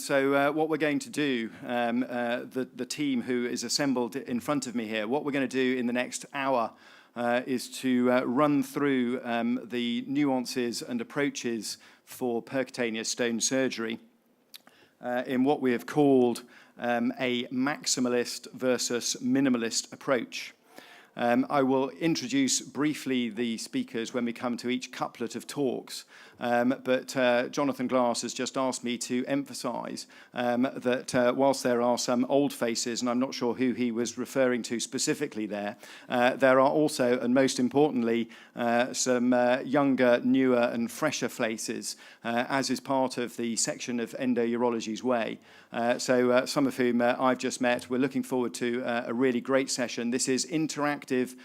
So what we're going to do, the team who is assembled in front of me here, what we're going to do in the next hour is to run through the nuances and approaches for percutaneous stone surgery in what we have called a maximalist versus minimalist approach. I will introduce briefly the speakers when we come to each couplet of talks, but Jonathan Glass has just asked me to emphasise that whilst there are some old faces, and I'm not sure who he was referring to specifically there, there are also, and most importantly, some younger, newer and fresher faces, as is part of the section of Endourology's Way. So some of whom I've just met. We're looking forward to a really great session. This is interactive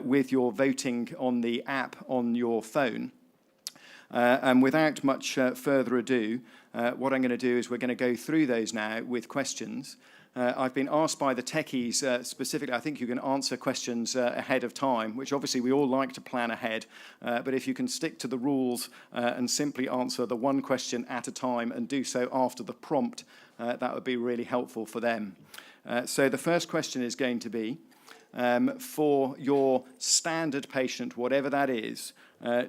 with your voting on the app on your phone. And without much further ado, what I'm going to do is we're going to go through those now with questions. I've been asked by the techies specifically, I think you can answer questions ahead of time, which obviously we all like to plan ahead, but if you can stick to the rules and simply answer the one question at a time and do so after the prompt, that would be really helpful for them. So the first question is going to be, for your standard patient, whatever that is,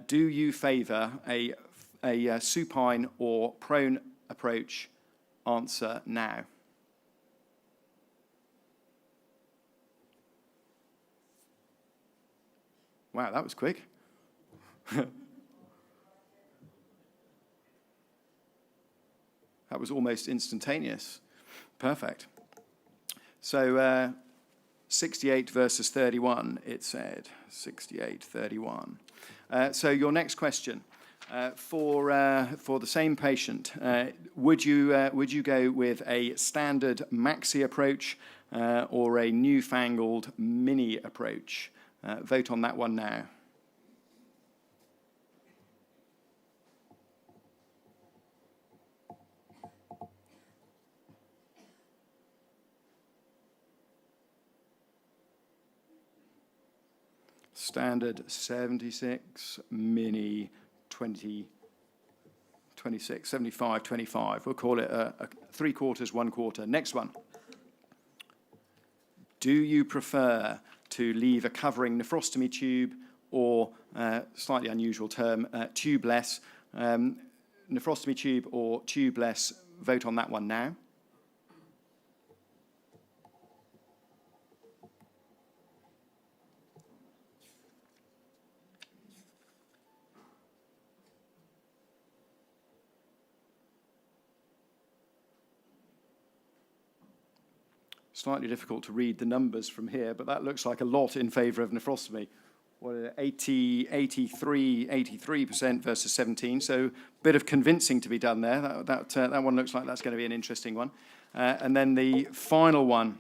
do you favour a supine or prone approach? Answer now. Wow, that was quick. That was almost instantaneous. Perfect. So 68 versus 31, it said. 68, 31. So your next question. For the same patient, would you go with a standard maxi approach or a newfangled mini approach? Vote on that one now. Standard 76, mini 20, 26, 75, 25. We'll call it a 3/4, 1/4. Next one. Do you prefer to leave a covering nephrostomy tube or, slightly unusual term, tubeless? Nephrostomy tube or tubeless? Vote on that one now. Slightly difficult to read the numbers from here, but that looks like a lot in favour of nephrostomy. What, 83% versus 17, so a bit of convincing to be done there. That one looks like that's going to be an interesting one. And then the final one,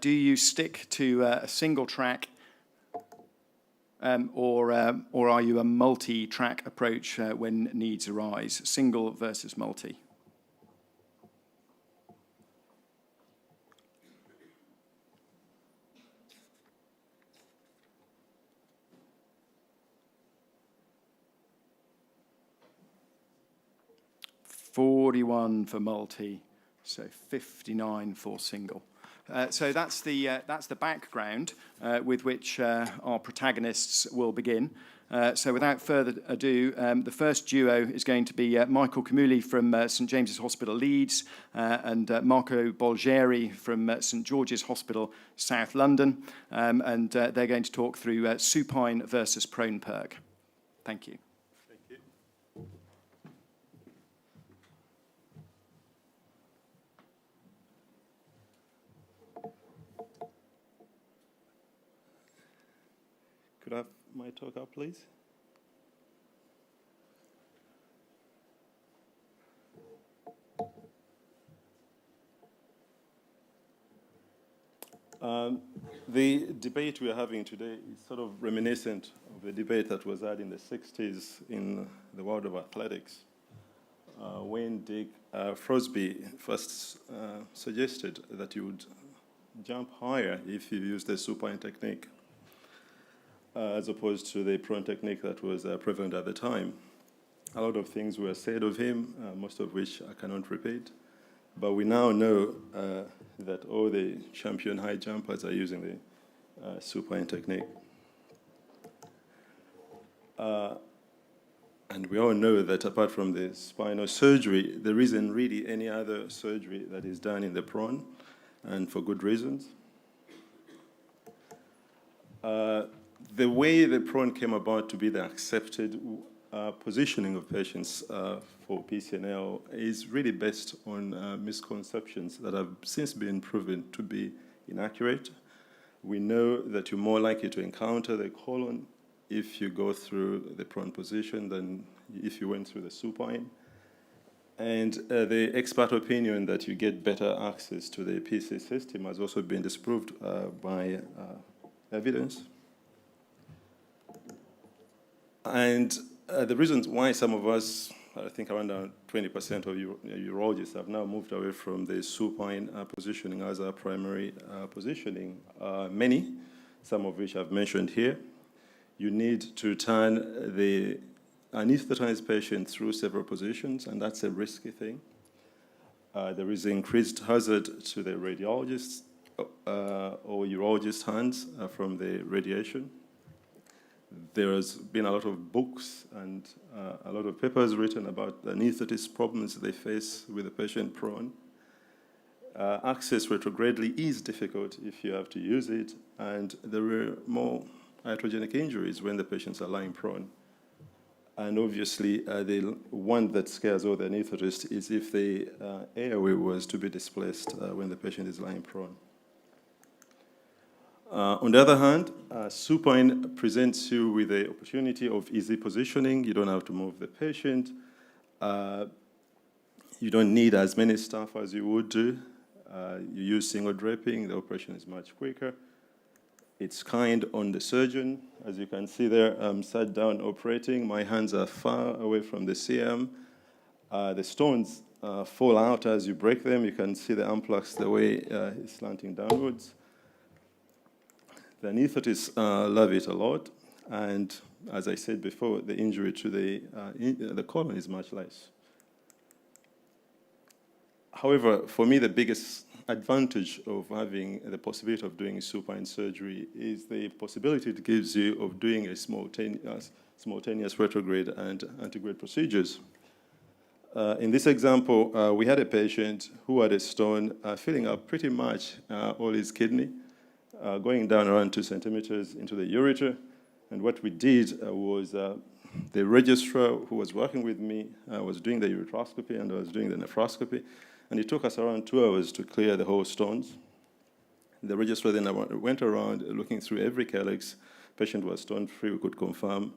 do you stick to a single track or are you a multi-track approach when needs arise? Single versus multi. $41 for multi, so 59 for single. So that's the background with which our protagonists will begin. So without further ado, the first duo is going to be Michael Camulli from St James's Hospital, Leeds, and Marco Bolgeri from St George's Hospital, South London, and they're going to talk through supine versus prone perc. Thank you. Could I have my talk up, please? The debate we are having today is sort of reminiscent of the debate that was had in the 60s in the world of athletics, when Dick Frosby first suggested that you would jump higher if you used the supine technique, as opposed to the prone technique that was prevalent at the time. A lot of things were said of him, most of which I cannot repeat. But we now know that all the champion high jumpers are using the supine technique. And we all know that apart from the spinal surgery, there isn't really any other surgery that is done in the prone, and for good reasons. The way the prone came about to be the accepted positioning of patients for PCNL is really based on misconceptions that have since been proven to be inaccurate. We know that you're more likely to encounter the colon if you go through the prone position than if you went through the supine. And the expert opinion that you get better access to the PC system has also been disproved by evidence. And the reasons why some of us, I think around 20% of urologists have now moved away from the supine positioning as our primary positioning, many, some of which I've mentioned here. You need to turn the anesthetized patient through several positions, and that's a risky thing. There is increased hazard to the radiologist or urologist hands from the radiation. There's been a lot of books and a lot of papers written about the anesthetist problems they face with the patient prone. Access retrogradely is difficult if you have to use it, and there are more iatrogenic injuries when the patients are lying prone. And obviously, the one that scares all the anesthetists is if the airway was to be displaced when the patient is lying prone. On the other hand, supine presents you with the opportunity of easy positioning. You don't have to move the patient. You don't need as many staff as you would do. You use single draping. The operation is much quicker. It's kind on the surgeon. As you can see there, I'm sat down operating. My hands are far away from the CM. The stones fall out as you break them. You can see the amplux the way it's slanting downwards. The anesthetists love it a lot, and as I said before, the injury to the colon is much less. However, for me, the biggest advantage of having the possibility of doing supine surgery is the possibility it gives you of doing a simultaneous retrograde and antegrade procedures. In this example, we had a patient who had a stone filling up pretty much all his kidney, going down around 2 centimeters into the ureter. And what we did was the registrar who was working with me was doing the ureteroscopy and I was doing the nephroscopy. And it took us around 2 hours to clear the whole stones. The registrar then went around looking through every calyx. Patient was stone-free, we could confirm.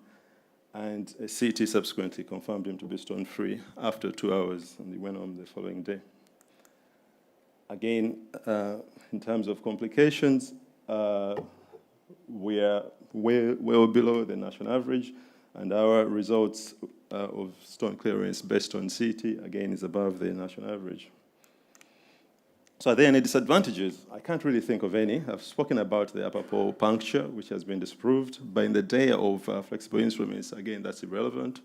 And a CT subsequently confirmed him to be stone-free after 2 hours, and he went home the following day. Again, in terms of complications, we are well below the national average, and our results of stone clearance based on CT, again, is above the national average. So are there any disadvantages? I can't really think of any. I've spoken about the upper pole puncture, which has been disproved, but in the day of flexible instruments, again, that's irrelevant.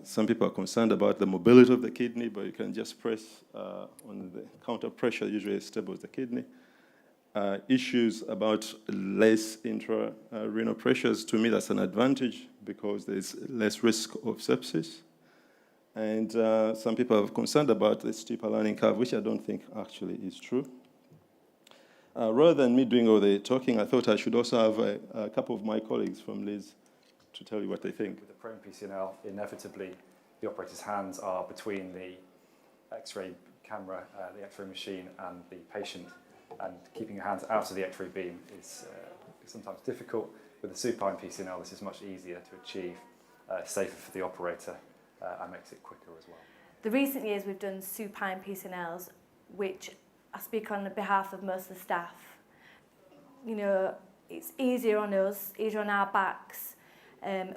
Some people are concerned about the mobility of the kidney, but you can just press on the counter pressure, usually stables the kidney. Issues about less intra-renal pressures, to me that's an advantage because there's less risk of sepsis. And some people are concerned about the steeper learning curve, which I don't think actually is true. Rather than me doing all the talking, I thought I should also have a couple of my colleagues from Liz to tell you what they think. With the prone PCNL, inevitably the operator's hands are between the X-ray camera, the X-ray machine, and the patient. And keeping your hands out of the X-ray beam is sometimes difficult. With the supine PCNL, this is much easier to achieve, safer for the operator, and makes it quicker as well. The recent years we've done supine PCNLs, which I speak on behalf of most of the staff. You know, it's easier on us, easier on our backs,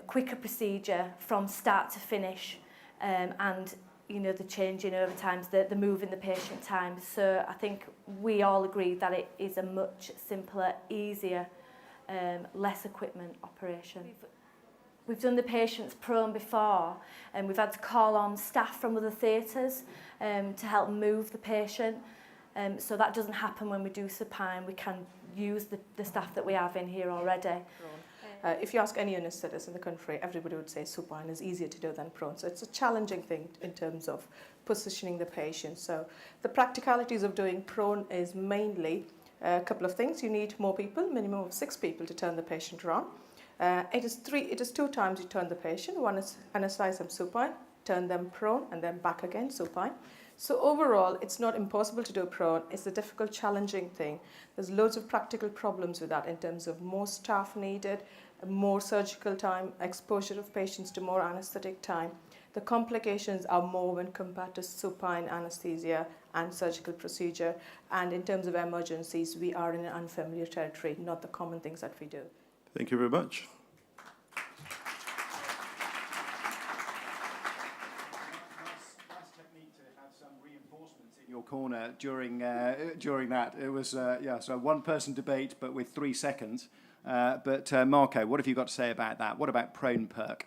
quicker procedure from start to finish, and you know, the changing over times, the move in the patient times. So I think we all agree that it is a much simpler, easier, less equipment operation. We've done the patients prone before, and we've had to call on staff from other theatres to help move the patient. So that doesn't happen when we do supine. We can use the staff that we have in here already. If you ask any anaesthetist in the country, everybody would say supine is easier to do than prone. So it's a challenging thing in terms of positioning the patient. So the practicalities of doing prone is mainly a couple of things. You need more people, minimum of 6 people to turn the patient around. It is 2 times you turn the patient. One is anesthetize them supine, turn them prone, and then back again supine. So overall, it's not impossible to do prone. It's a difficult, challenging thing. There's loads of practical problems with that in terms of more staff needed, more surgical time, exposure of patients to more anesthetic time. The complications are more when compared to supine anesthesia and surgical procedure. And in terms of emergencies, we are in an unfamiliar territory, not the common things that we do. Thank you very much. Nice technique to have some reinforcements in your corner during that. It was, so one-person debate, but with 3 seconds. But Marco, what have you got to say about that? What about prone perk?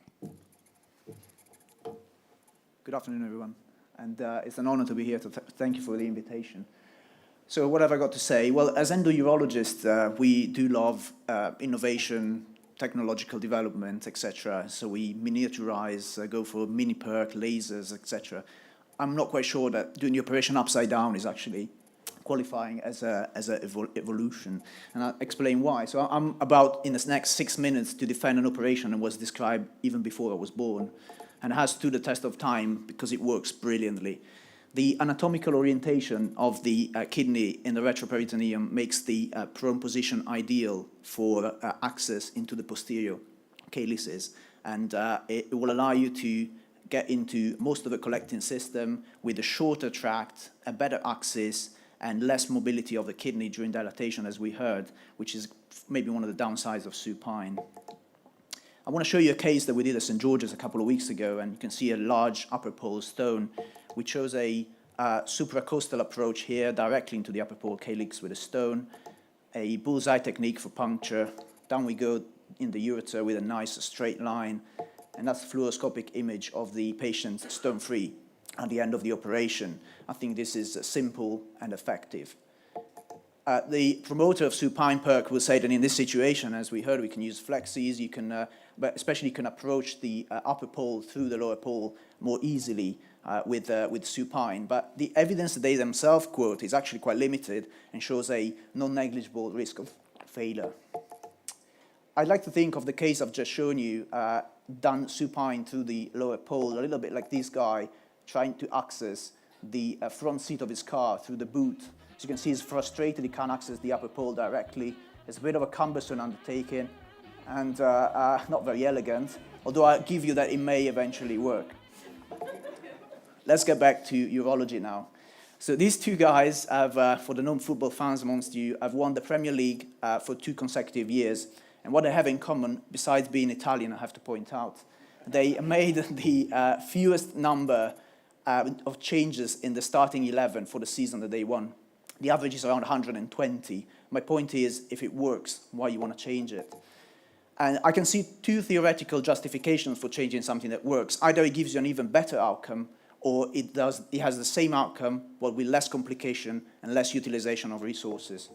Good afternoon, everyone. And it's an honor to be here. Thank you for the invitation. So what have I got to say? Well, as endourologists, we do love innovation, technological development, etc. So we miniaturize, go for mini perk, lasers, etc. I'm not quite sure that doing the operation upside down is actually qualifying as a evolution, and I'll explain why. So I'm about, in the next 6 minutes, to defend an operation that was described even before I was born, and it has stood the test of time because it works brilliantly. The anatomical orientation of the kidney in the retroperitoneum makes the prone position ideal for access into the posterior calyces, and it will allow you to get into most of the collecting system with a shorter tract, a better access, and less mobility of the kidney during dilatation, as we heard, which is maybe one of the downsides of supine. I want to show you a case that we did at St. George's a couple of weeks ago, and you can see a large upper pole stone. We chose a supracostal approach here, directly into the upper pole calyx with a stone, a bullseye technique for puncture. Down we go in the ureter with a nice straight line, and that's a fluoroscopic image of the patient stone-free at the end of the operation. I think this is simple and effective. The promoter of supine perk will say that in this situation, as we heard, we can use flexes, you can, but especially you can approach the upper pole through the lower pole more easily with supine. But the evidence that they themselves quote is actually quite limited and shows a non-negligible risk of failure. I'd like to think of the case I've just shown you, done supine through the lower pole, a little bit like this guy trying to access the front seat of his car through the boot. As you can see, he's frustrated, he can't access the upper pole directly. It's a bit of a cumbersome undertaking and not very elegant, although I give you that it may eventually work. Let's get back to urology now. So these 2 guys have, for the non-football fans amongst you, have won the Premier League for 2 consecutive years. And what they have in common, besides being Italian, I have to point out, they made the fewest number of changes in the starting 11 for the season that they won. The average is around 120. My point is, if it works, why you want to change it? And I can see 2 theoretical justifications for changing something that works. Either it gives you an even better outcome, or it has the same outcome, but with less complication and less utilization of resources.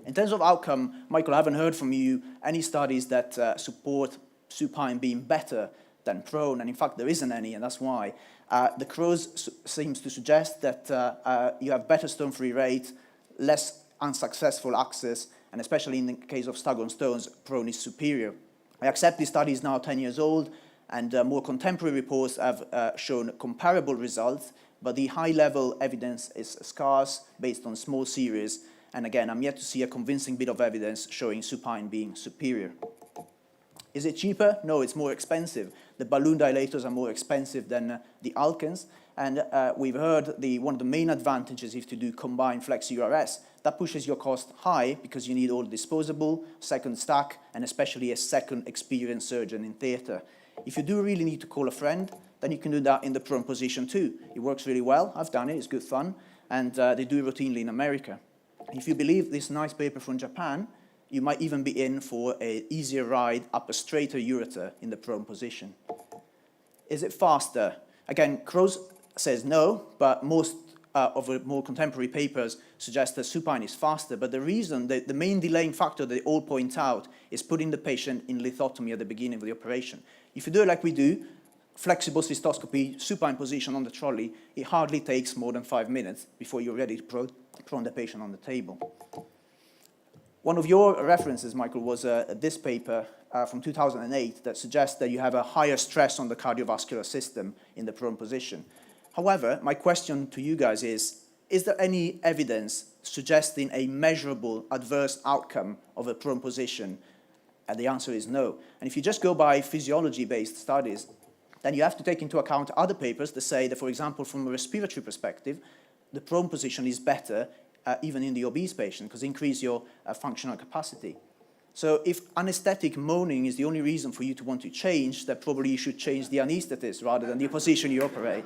In terms of outcome, Michael, I haven't heard from you any studies that support supine being better than prone, and in fact there isn't any, and that's why. The CROWS seems to suggest that you have better stone-free rate, less unsuccessful access, and especially in the case of stag-on stones, prone is superior. I accept this study is now 10 years old, and more contemporary reports have shown comparable results, but the high-level evidence is scarce based on small series, and again, I'm yet to see a convincing bit of evidence showing supine being superior. Is it cheaper? No, it's more expensive. The balloon dilators are more expensive than the Alkans, and we've heard one of the main advantages is to do combined flex URS. That pushes your cost high because you need all disposable, second stack, and especially a second experienced surgeon in theatre. If you do really need to call a friend, then you can do that in the prone position too. It works really well. I've done it. It's good fun, and they do it routinely in America. If you believe this nice paper from Japan, you might even be in for an easier ride up a straighter ureter in the prone position. Is it faster? Again, Crows says no, but most of the more contemporary papers suggest that supine is faster, but the reason, the main delaying factor they all point out is putting the patient in lithotomy at the beginning of the operation. If you do it like we do, flexible cystoscopy, supine position on the trolley, it hardly takes more than 5 minutes before you're ready to prone the patient on the table. One of your references, Michael, was this paper from 2008 that suggests that you have a higher stress on the cardiovascular system in the prone position. However, my question to you guys is there any evidence suggesting a measurable adverse outcome of a prone position? And the answer is no. And if you just go by physiology-based studies, then you have to take into account other papers that say that, for example, from a respiratory perspective, the prone position is better even in the obese patient because it increases your functional capacity. So if anesthetic moaning is the only reason for you to want to change, then probably you should change the anesthetist rather than the position you operate.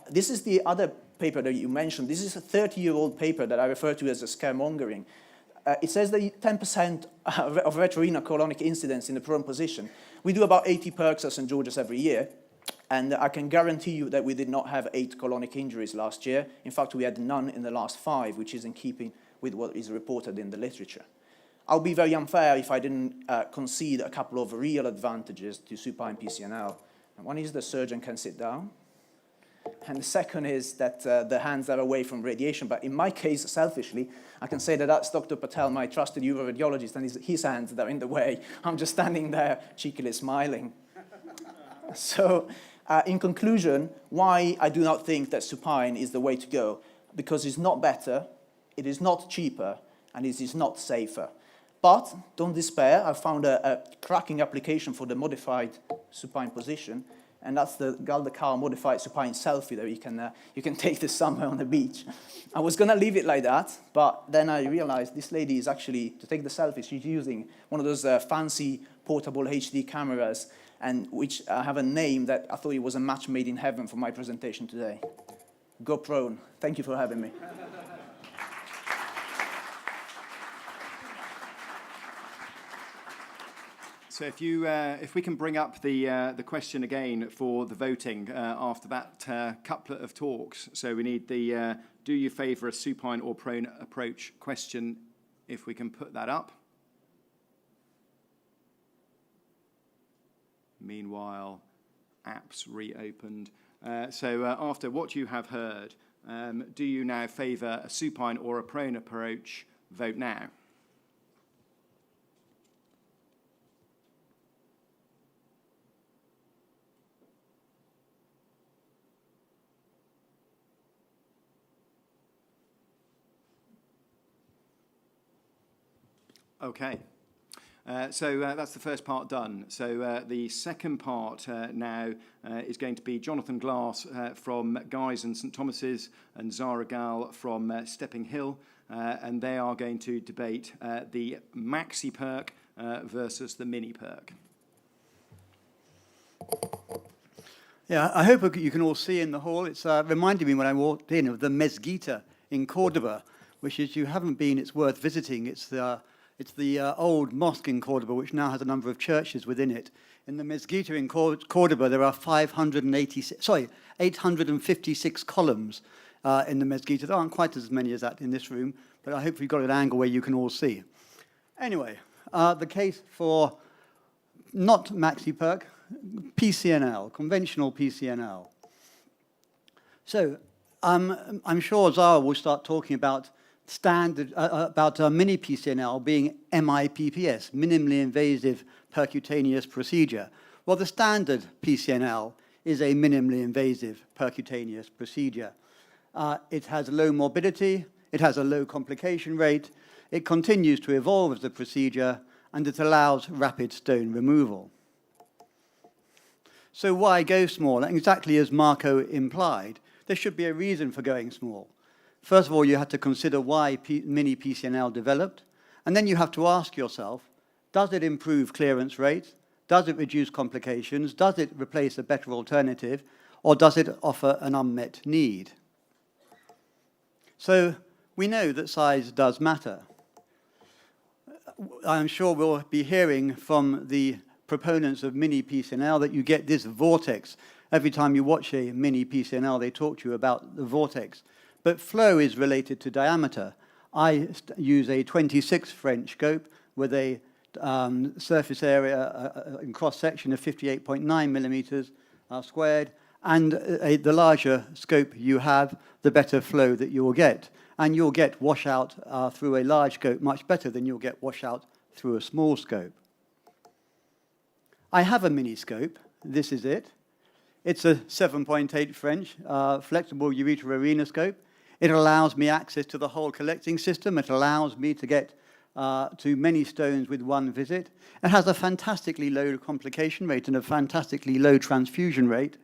This is the other paper that you mentioned. This is a 30-year-old paper that I refer to as a scaremongering. It says that 10% of retrorenal colonic incidence in the prone position. We do about 80 perks at St. George's every year, and I can guarantee you that we did not have 8 colonic injuries last year. In fact, we had none in the last 5, which is in keeping with what is reported in the literature. I'll be very unfair if I didn't concede a couple of real advantages to supine PCNL. One is the surgeon can sit down. And the second is that the hands are away from radiation. But in my case, selfishly, I can say that that's Dr. Patel, my trusted uroradiologist, and it's his hands that are in the way. I'm just standing there cheekily smiling. So in conclusion, why I do not think that supine is the way to go? Because it's not better, it is not cheaper, and it is not safer. But don't despair. I found a cracking application for the modified supine position, and that's the Galdakar modified supine selfie that you can take this summer on the beach. I was going to leave it like that, but then I realized this lady is actually, to take the selfie, she's using one of those fancy portable HD cameras, and which have a name that I thought it was a match made in heaven for my presentation today. Go prone. Thank you for having me. So if we can bring up the question again for the voting after that couplet of talks. So we need the do you favour a supine or prone approach question, if we can put that up. Meanwhile, apps reopened. So after what you have heard, do you now favour a supine or a prone approach? Vote now. Okay, so that's the first part done. So the second part now is going to be Jonathan Glass from Guy's and St Thomas's and Zara Gal from Stepping Hill, and they are going to debate the maxi perk versus the mini perk. Yeah, I hope you can all see in the hall. It's reminded me when I walked in of the Mezquita in Cordoba, which is, you haven't been, it's worth visiting. It's the old mosque in Cordoba, which now has a number of churches within it. In the Mezquita in Cordoba, there are 856 columns in the Mezquita. There aren't quite as many as that in this room, but I hope you've got an angle where you can all see. Anyway, the case for not maxi perk, PCNL, conventional PCNL. So I'm sure Zara will start talking about mini PCNL being MIPPS, minimally invasive percutaneous procedure. Well, the standard PCNL is a minimally invasive percutaneous procedure. It has low morbidity, it has a low complication rate, it continues to evolve as a procedure, and it allows rapid stone removal. So why go small? Exactly as Marco implied, there should be a reason for going small. First of all, you have to consider why mini PCNL developed, and then you have to ask yourself, does it improve clearance rate? Does it reduce complications? Does it replace a better alternative? Or does it offer an unmet need? So we know that size does matter. I'm sure we'll be hearing from the proponents of mini PCNL that you get this vortex. Every time you watch a mini PCNL, they talk to you about the vortex. But flow is related to diameter. I use a 26 French scope with a surface area in cross-section of 58.9 millimeters squared, and the larger scope you have, the better flow that you will get. And you'll get washout through a large scope much better than you'll get washout through a small scope. I have a mini scope. This is it. It's a 7.8 French flexible ureter-arenoscope. It allows me access to the whole collecting system. It allows me to get to many stones with one visit. It has a fantastically low complication rate and a fantastically low transfusion rate.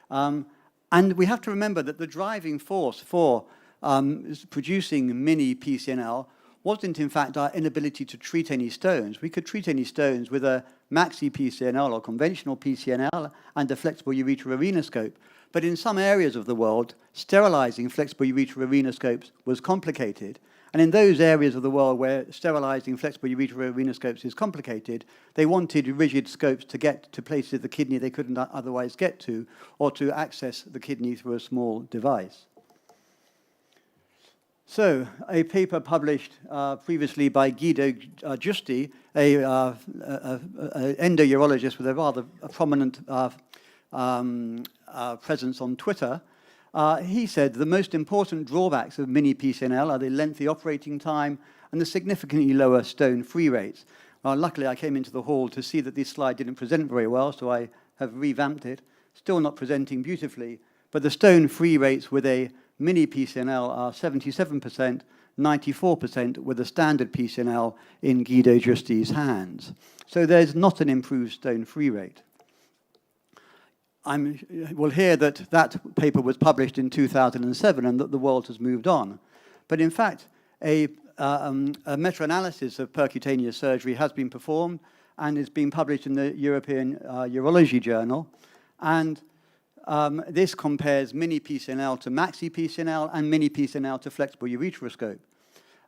And we have to remember that the driving force for producing mini PCNL wasn't, in fact, our inability to treat any stones. We could treat any stones with a maxi PCNL or conventional PCNL and a flexible ureter-arenoscope. But in some areas of the world, sterilizing flexible ureter-arenoscopes was complicated. And in those areas of the world where sterilizing flexible ureter-arenoscopes is complicated, they wanted rigid scopes to get to places of the kidney they couldn't otherwise get to, or to access the kidney through a small device. So, a paper published previously by Guido Giusti, an endourologist with a rather prominent presence on Twitter. He said the most important drawbacks of mini PCNL are the lengthy operating time and the significantly lower stone free rates. Luckily, I came into the hall to see that this slide didn't present very well, so I have revamped it. Still not presenting beautifully, but the stone free rates with a mini PCNL are 77%, 94% with a standard PCNL in Guido Giusti's hands. So there's not an improved stone free rate. We'll hear that that paper was published in 2007 and that the world has moved on. But in fact, a meta-analysis of percutaneous surgery has been performed and is being published in the European Urology Journal. And this compares mini PCNL to maxi PCNL and mini PCNL to flexible ureteroscope.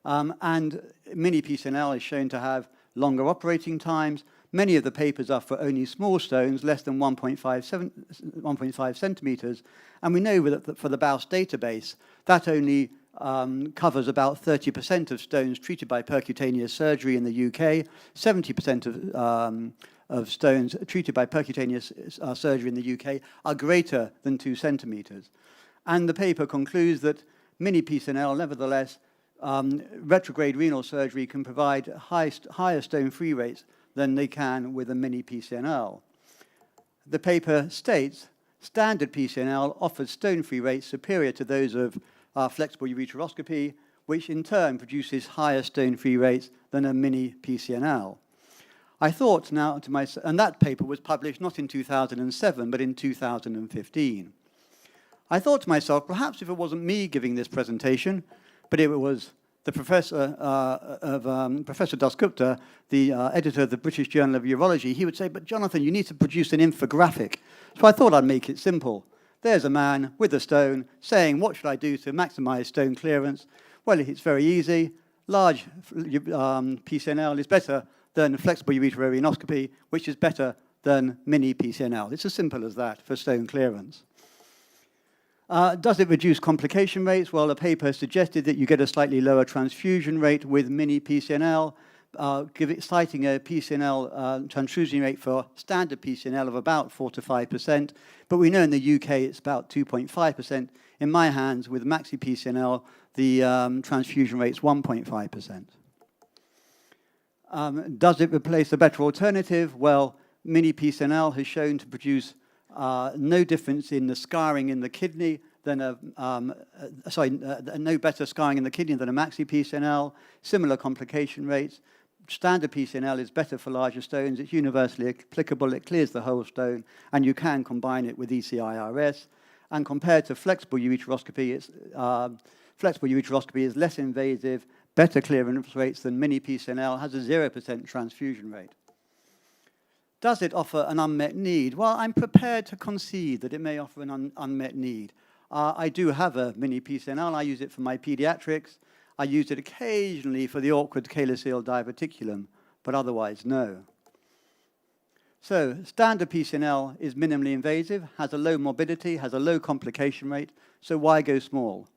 And mini PCNL is shown to have longer operating times. Many of the papers are for only small stones, less than 1.5 centimeters. And we know that for the BAUS database, that only covers about 30% of stones treated by percutaneous surgery in the UK, 70% of stones treated by percutaneous surgery in the UK are greater than 2 centimeters. And the paper concludes that mini PCNL, nevertheless, retrograde renal surgery can provide higher stone free rates than they can with a mini PCNL. The paper states standard PCNL offers stone free rates superior to those of flexible ureteroscopy, which in turn produces higher stone free rates than a mini PCNL. I thought now to myself, and that paper was published not in 2007, but in 2015. I thought to myself, perhaps if it wasn't me giving this presentation, but it was the Professor Dasgupta, the editor of the British Journal of Urology, he would say, but Jonathan, you need to produce an infographic. So I thought I'd make it simple. There's a man with a stone saying, what should I do to maximize stone clearance? Well, it's very easy. Large PCNL is better than flexible ureter-arenoscopy, which is better than mini PCNL. It's as simple as that for stone clearance. Does it reduce complication rates? Well, the paper suggested that you get a slightly lower transfusion rate with mini PCNL, citing a PCNL transfusion rate for standard PCNL of about 4 to 5%. But we know in the UK it's about 2.5%. In my hands, with maxi PCNL, the transfusion rate's 1.5%. Does it replace a better alternative? Well, mini PCNL has shown to produce no difference in the scarring in the kidney than no better scarring in the kidney than a maxi PCNL, similar complication rates. Standard PCNL is better for larger stones. It's universally applicable. It clears the whole stone, and you can combine it with ECIRS. And compared to flexible ureteroscopy, flexible ureteroscopy is less invasive, better clearance rates than mini PCNL, has a 0% transfusion rate. Does it offer an unmet need? Well, I'm prepared to concede that it may offer an unmet need. I do have a mini PCNL. I use it for my pediatrics. I use it occasionally for the awkward calyceal diverticulum but otherwise no. So standard PCNL is minimally invasive, has a low morbidity, has a low complication rate, so why go small?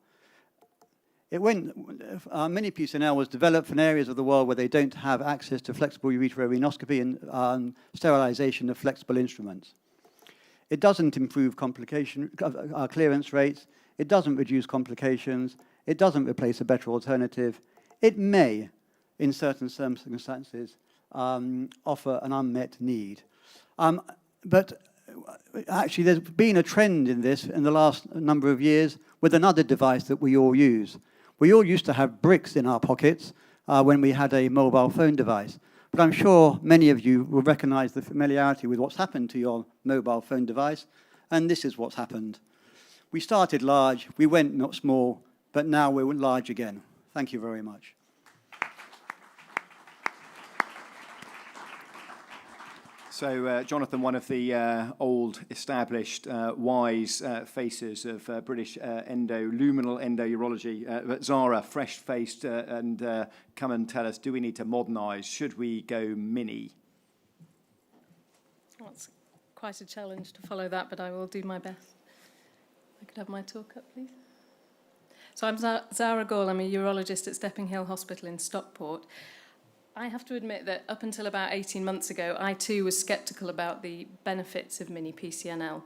Mini PCNL was developed in areas of the world where they don't have access to flexible ureterovenoscopy and sterilization of flexible instruments. It doesn't improve clearance rates, it doesn't reduce complications, it doesn't replace a better alternative. It may, in certain circumstances, offer an unmet need. But actually, there's been a trend in this in the last number of years with another device that we all use. We all used to have bricks in our pockets when we had a mobile phone device. But I'm sure many of you will recognize the familiarity with what's happened to your mobile phone device, and this is what's happened. We started large, we went not small, but now we're large again. Thank you very much. So, Jonathan, one of the old, established, wise faces of British luminal endourology, Zara, fresh-faced, and come and tell us, do we need to modernise? Should we go mini? Well, it's quite a challenge to follow that, but I will do my best. I could have my talk up, please. So I'm Zara Gall. I'm a urologist at Stepping Hill Hospital in Stockport. I have to admit that up until about 18 months ago, I too was sceptical about the benefits of mini PCNL.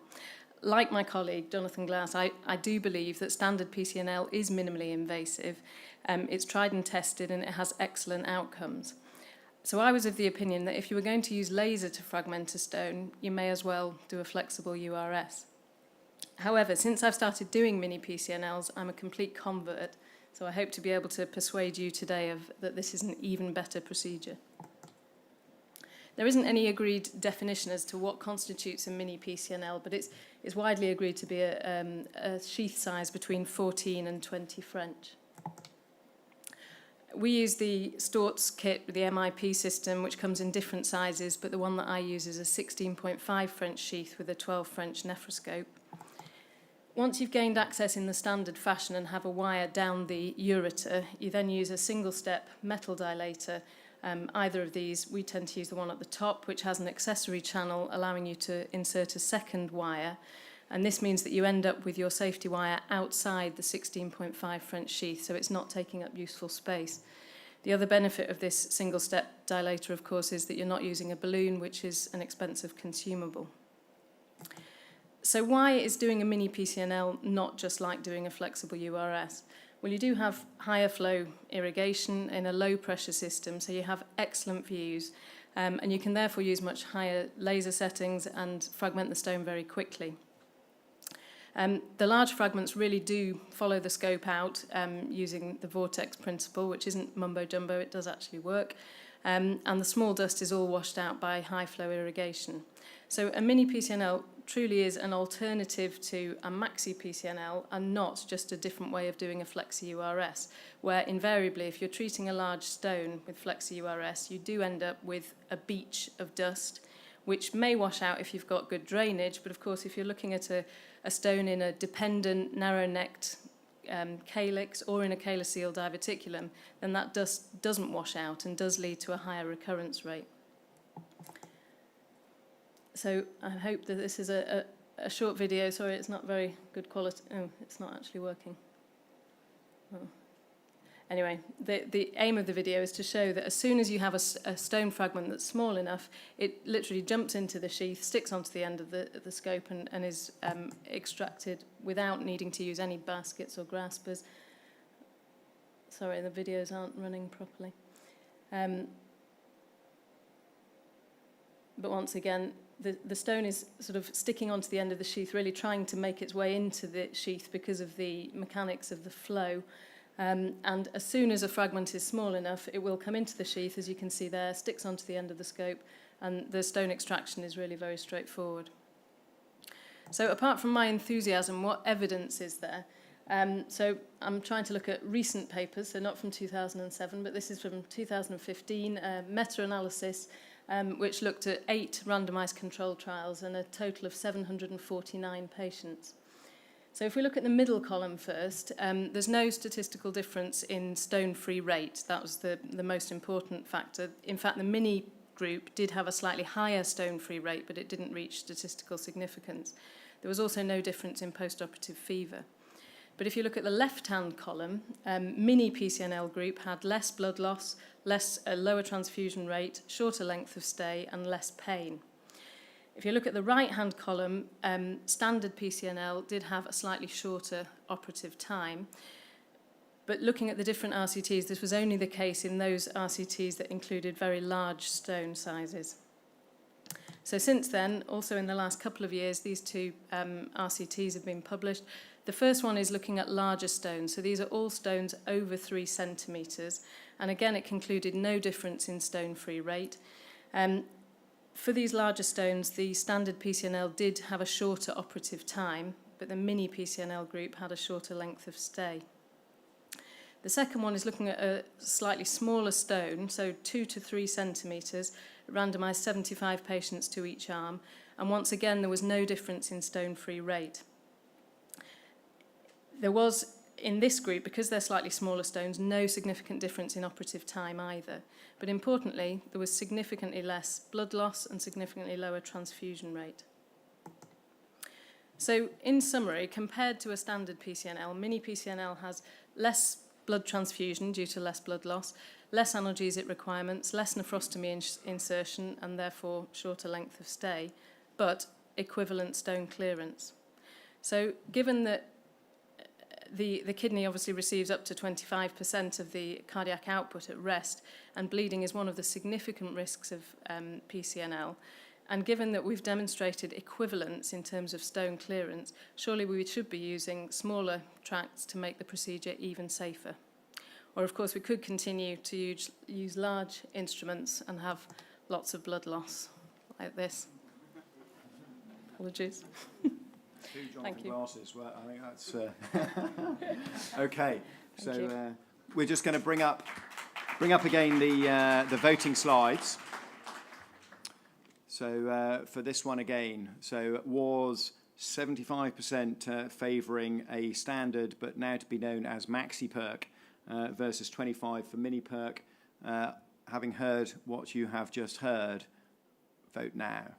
Like my colleague, Jonathan Glass, I do believe that standard PCNL is minimally invasive. It's tried and tested, and it has excellent outcomes. So I was of the opinion that if you were going to use laser to fragment a stone, you may as well do a flexible URS. However, since I've started doing mini PCNLs, I'm a complete convert. So I hope to be able to persuade you today that this is an even better procedure. There isn't any agreed definition as to what constitutes a mini PCNL, but it's widely agreed to be a sheath size between 14 and 20 French. We use the Stort's kit with the MIP system, which comes in different sizes, but the one that I use is a 16.5 French sheath with a 12 French nephroscope. Once you've gained access in the standard fashion and have a wire down the ureter, you then use a single-step metal dilator. Either of these, we tend to use the one at the top, which has an accessory channel allowing you to insert a second wire. And this means that you end up with your safety wire outside the 16.5 French sheath, so it's not taking up useful space. The other benefit of this single-step dilator, of course, is that you're not using a balloon, which is an expensive consumable. So why is doing a mini PCNL not just like doing a flexible URS? Well, you do have higher flow irrigation in a low pressure system, so you have excellent views, and you can therefore use much higher laser settings and fragment the stone very quickly. The large fragments really do follow the scope out using the vortex principle, which isn't mumbo jumbo, it does actually work. And the small dust is all washed out by high flow irrigation. So a mini PCNL truly is an alternative to a maxi PCNL and not just a different way of doing a flexi URS, where invariably if you're treating a large stone with flexi URS, you do end up with a beach of dust, which may wash out if you've got good drainage, but of course if you're looking at a stone in a dependent, narrow-necked calyx or in a calyceal diverticulum, then that dust doesn't wash out and does lead to a higher recurrence rate. So I hope that this is a short video. Sorry, it's not very good quality. Oh, it's not actually working. Oh. Anyway, the aim of the video is to show that as soon as you have a stone fragment that's small enough, it literally jumps into the sheath, sticks onto the end of the scope and is extracted without needing to use any baskets or graspers. Sorry, the videos aren't running properly. But once again, the stone is sort of sticking onto the end of the sheath, really trying to make its way into the sheath because of the mechanics of the flow. And as soon as a fragment is small enough, it will come into the sheath, as you can see there, sticks onto the end of the scope, and the stone extraction is really very straightforward. So apart from my enthusiasm, what evidence is there? So I'm trying to look at recent papers, so not from 2007, but this is from 2015, meta-analysis, which looked at 8 randomized controlled trials and a total of 749 patients. So if we look at the middle column first, there's no statistical difference in stone-free rate. That was the most important factor. In fact, the mini group did have a slightly higher stone-free rate, but it didn't reach statistical significance. There was also no difference in post-operative fever. But if you look at the left-hand column, mini PCNL group had less blood loss, lower transfusion rate, shorter length of stay, and less pain. If you look at the right-hand column, standard PCNL did have a slightly shorter operative time. But looking at the different RCTs, this was only the case in those RCTs that included very large stone sizes. So since then, also in the last couple of years, these two RCTs have been published. The first one is looking at larger stones. So these are all stones over 3 centimetres. And again, it concluded no difference in stone-free rate. For these larger stones, the standard PCNL did have a shorter operative time, but the mini PCNL group had a shorter length of stay. The second one is looking at a slightly smaller stone, so 2 to 3 centimetres, randomised 75 patients to each arm, and once again there was no difference in stone-free rate. There was, in this group, because they're slightly smaller stones, no significant difference in operative time either. But importantly, there was significantly less blood loss and significantly lower transfusion rate. So, in summary, compared to a standard PCNL, mini PCNL has less blood transfusion due to less blood loss, less analgesic requirements, less nephrostomy insertion, and therefore shorter length of stay, but equivalent stone clearance. So, given that the kidney obviously receives up to 25% of the cardiac output at rest, and bleeding is one of the significant risks of PCNL. And given that we've demonstrated equivalence in terms of stone clearance, surely we should be using smaller tracts to make the procedure even safer. Or, of course, we could continue to use large instruments and have lots of blood loss, like this. Apologies. Thank you. Glasses. Well, I think that's okay. So we're just going to bring up again the voting slides. So for this one again, so it was 75% favouring a standard, but now to be known as MaxiPerk, versus 25 for MiniPerk. Having heard what you have just heard, vote now.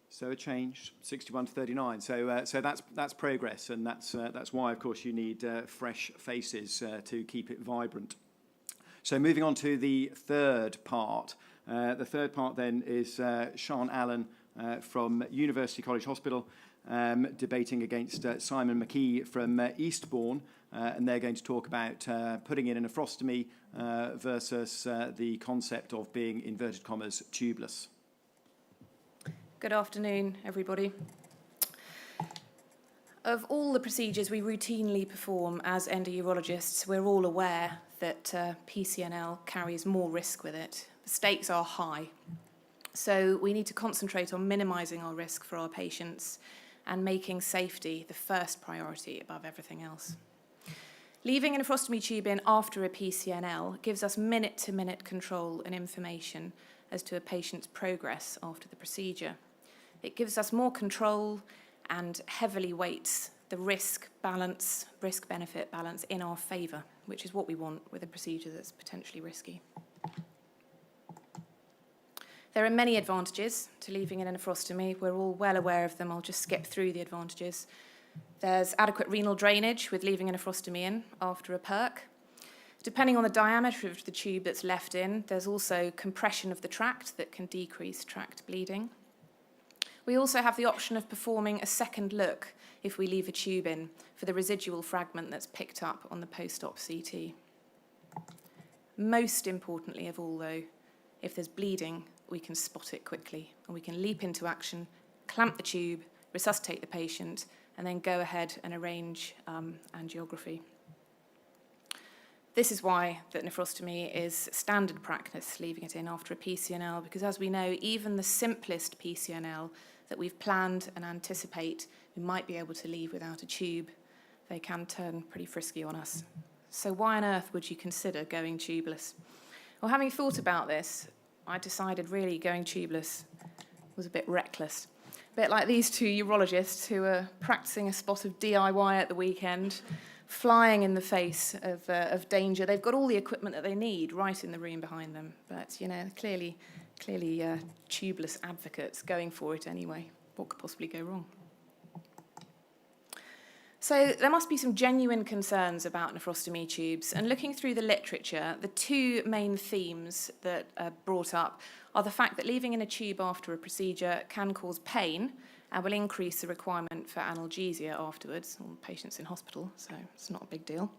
So it changed, 61 to 39. So that's progress, and that's why, of course, you need fresh faces to keep it vibrant. So moving on to the third part. The third part then is Sean Allen from University College Hospital debating against Simon McKee from Eastbourne, and they're going to talk about putting in a nephrostomy versus the concept of being, inverted commas, tubeless. Good afternoon, everybody. Of all the procedures we routinely perform as endourologists, we're all aware that PCNL carries more risk with it. The stakes are high. So we need to concentrate on minimising our risk for our patients and making safety the first priority above everything else. Leaving a nephrostomy tube in after a PCNL gives us minute-to-minute control and information as to a patient's progress after the procedure. It gives us more control and heavily weights the risk-benefit balance in our favour, which is what we want with a procedure that's potentially risky. There are many advantages to leaving in a nephrostomy. We're all well aware of them. I'll just skip through the advantages. There's adequate renal drainage with leaving a nephrostomy in after a PERC. Depending on the diameter of the tube that's left in, there's also compression of the tract that can decrease tract bleeding. We also have the option of performing a second look if we leave a tube in for the residual fragment that's picked up on the post-op CT. Most importantly of all, though, if there's bleeding, we can spot it quickly and we can leap into action, clamp the tube, resuscitate the patient, and then go ahead and arrange angiography. This is why that nephrostomy is standard practice, leaving it in after a PCNL, because as we know, even the simplest PCNL that we've planned and anticipate we might be able to leave without a tube, they can turn pretty frisky on us. So why on earth would you consider going tubeless? Well, having thought about this, I decided really going tubeless was a bit reckless. A bit like these two urologists who are practicing a spot of DIY at the weekend, flying in the face of danger. They've got all the equipment that they need right in the room behind them. But, you know, clearly tubeless advocates going for it anyway. What could possibly go wrong? So there must be some genuine concerns about nephrostomy tubes. And looking through the literature, the two main themes that are brought up are the fact that leaving in a tube after a procedure can cause pain and will increase the requirement for analgesia afterwards, on patients in hospital, so it's not a big deal.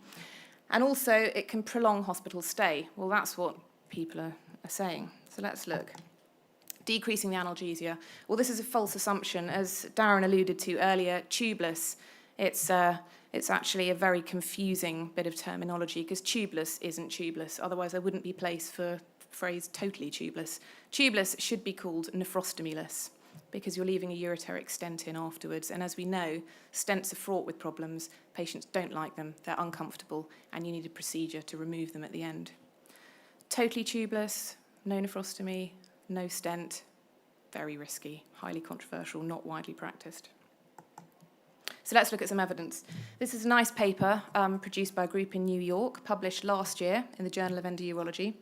And also, it can prolong hospital stay. Well, that's what people are saying. So let's look. Decreasing the analgesia. Well, this is a false assumption. As Darren alluded to earlier, tubeless, it's actually a very confusing bit of terminology because tubeless isn't tubeless. Otherwise, there wouldn't be place for the phrase totally tubeless. Tubeless should be called nephrostomyless because you're leaving a ureteric stent in afterwards. And as we know, stents are fraught with problems. Patients don't like them. They're uncomfortable. And you need a procedure to remove them at the end. Totally tubeless, no nephrostomy, no stent. Very risky, highly controversial, not widely practiced. So let's look at some evidence. This is a nice paper produced by a group in New York, published last year in the Journal of Endourology.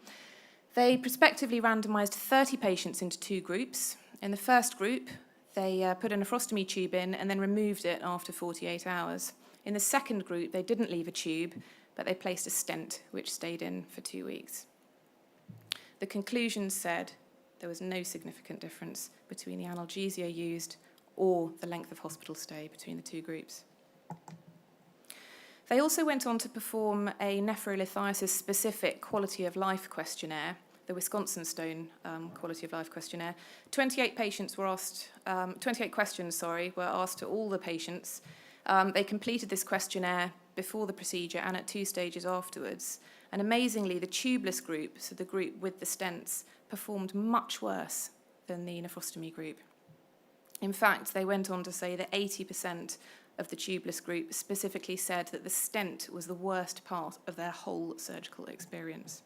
They prospectively randomized 30 patients into two groups. In the first group, they put a nephrostomy tube in and then removed it after 48 hours. In the second group, they didn't leave a tube, but they placed a stent, which stayed in for 2 weeks. The conclusions said there was no significant difference between the analgesia used or the length of hospital stay between the two groups. They also went on to perform a nephrolithiasis-specific quality of life questionnaire, the Wisconsin Stone quality of life questionnaire. 28 questions were asked to all the patients. They completed this questionnaire before the procedure and at 2 stages afterwards. And amazingly, the tubeless group, so the group with the stents, performed much worse than the nephrostomy group. In fact, they went on to say that 80% of the tubeless group specifically said that the stent was the worst part of their whole surgical experience.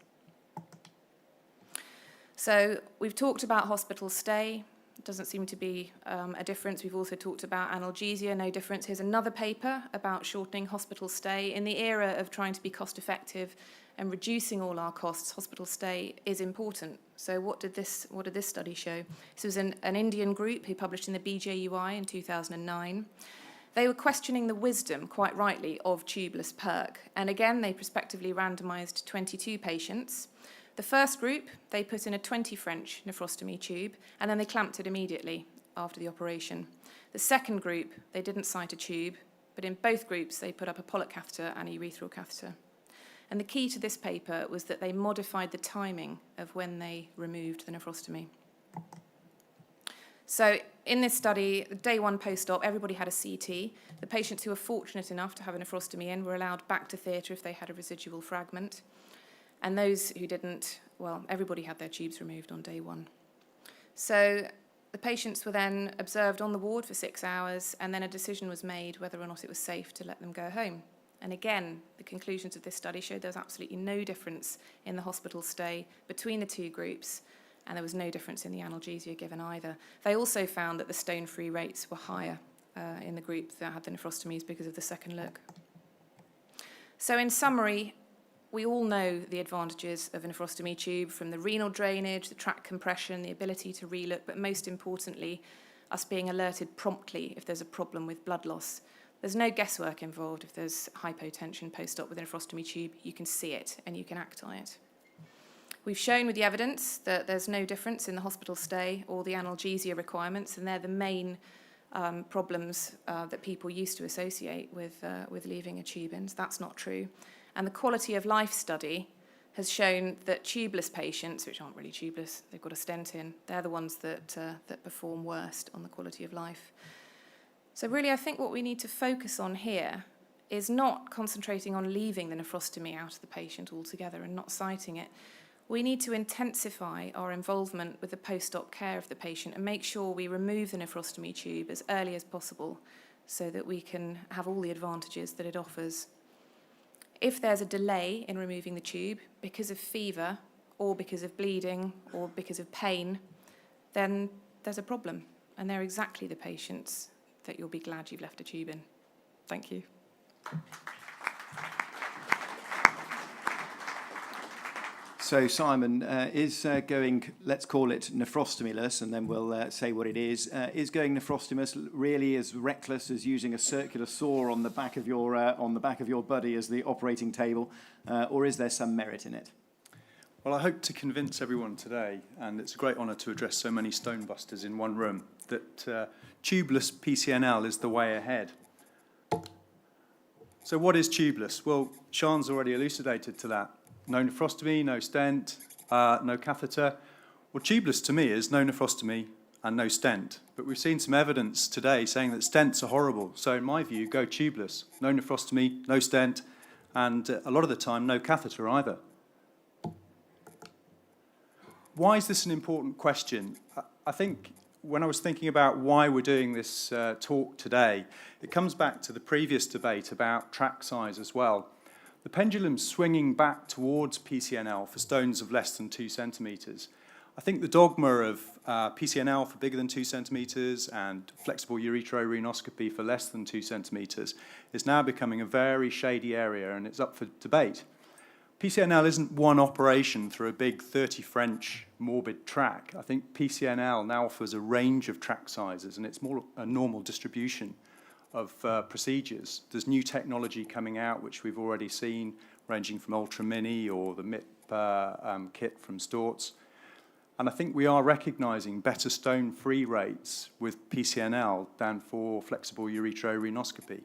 So we've talked about hospital stay. It doesn't seem to be a difference. We've also talked about analgesia, no difference. Here's another paper about shortening hospital stay. In the era of trying to be cost effective and reducing all our costs, hospital stay is important. So what did this study show? This was an Indian group who published in the BJUI in 2009. They were questioning the wisdom, quite rightly, of tubeless PERC. And again, they prospectively randomized 22 patients. The first group, they put in a 20 French nephrostomy tube, and then they clamped it immediately after the operation. The second group, they didn't cite a tube, but in both groups, they put up a polyp catheter and a urethral catheter. And the key to this paper was that they modified the timing of when they removed the nephrostomy. So in this study, day 1 post-op, everybody had a CT. The patients who were fortunate enough to have a nephrostomy in were allowed back to theatre if they had a residual fragment. And those who didn't, well, everybody had their tubes removed on day 1. So the patients were then observed on the ward for 6 hours, and then a decision was made whether or not it was safe to let them go home. And again, the conclusions of this study showed there was absolutely no difference in the hospital stay between the two groups, and there was no difference in the analgesia given either. They also found that the stone-free rates were higher in the group that had the nephrostomies because of the second look. So in summary, we all know the advantages of a nephrostomy tube, from the renal drainage, the tract compression, the ability to relook, but most importantly, us being alerted promptly if there's a problem with blood loss. There's no guesswork involved. If there's hypotension post-op with a nephrostomy tube, you can see it and you can act on it. We've shown with the evidence that there's no difference in the hospital stay or the analgesia requirements, and they're the main problems that people used to associate with leaving a tube in. So that's not true. And the quality of life study has shown that tubeless patients, which aren't really tubeless, they've got a stent in, they're the ones that perform worst on the quality of life. So really, I think what we need to focus on here is not concentrating on leaving the nephrostomy out of the patient altogether and not citing it. We need to intensify our involvement with the post-op care of the patient and make sure we remove the nephrostomy tube as early as possible, so that we can have all the advantages that it offers. If there's a delay in removing the tube because of fever or because of bleeding or because of pain, then there's a problem, and they're exactly the patients that you'll be glad you've left a tube in. Thank you. So Simon, is going, let's call it nephrostomyless, and then we'll say what it is going nephrostomyless really as reckless as using a circular saw on the back of your body as the operating table, or is there some merit in it? Well, I hope to convince everyone today, and it's a great honour to address so many stone busters in one room, that tubeless PCNL is the way ahead. So what is tubeless? Well, Sian's already elucidated to that. No nephrostomy, no stent, no catheter. Well, tubeless to me is no nephrostomy and no stent. But we've seen some evidence today saying that stents are horrible. So in my view, go tubeless. No nephrostomy, no stent, and a lot of the time, no catheter either. Why is this an important question? I think when I was thinking about why we're doing this talk today, it comes back to the previous debate about tract size as well. The pendulum's swinging back towards PCNL for stones of less than 2 centimetres. I think the dogma of PCNL for bigger than 2 centimetres and flexible ureterorhinoscopy for less than 2 centimetres is now becoming a very shady area, and it's up for debate. PCNL isn't one operation through a big 30 French morbid track. I think PCNL now offers a range of tract sizes, and it's more a normal distribution of procedures. There's new technology coming out, which we've already seen, ranging from Ultra Mini or the MIP kit from Storz. And I think we are recognising better stone-free rates with PCNL than for flexible ureterorhinoscopy.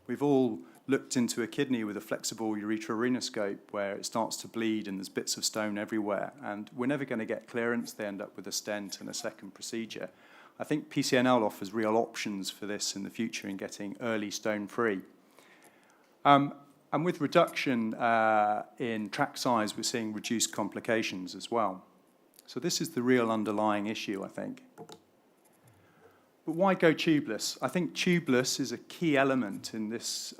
We've all looked into a kidney with a flexible ureterorhinoscope where it starts to bleed and there's bits of stone everywhere, and we're never going to get clearance. They end up with a stent and a second procedure. I think PCNL offers real options for this in the future in getting early stone-free. And with reduction in tract size, we're seeing reduced complications as well. So this is the real underlying issue, I think. But why go tubeless? I think tubeless is a key element in this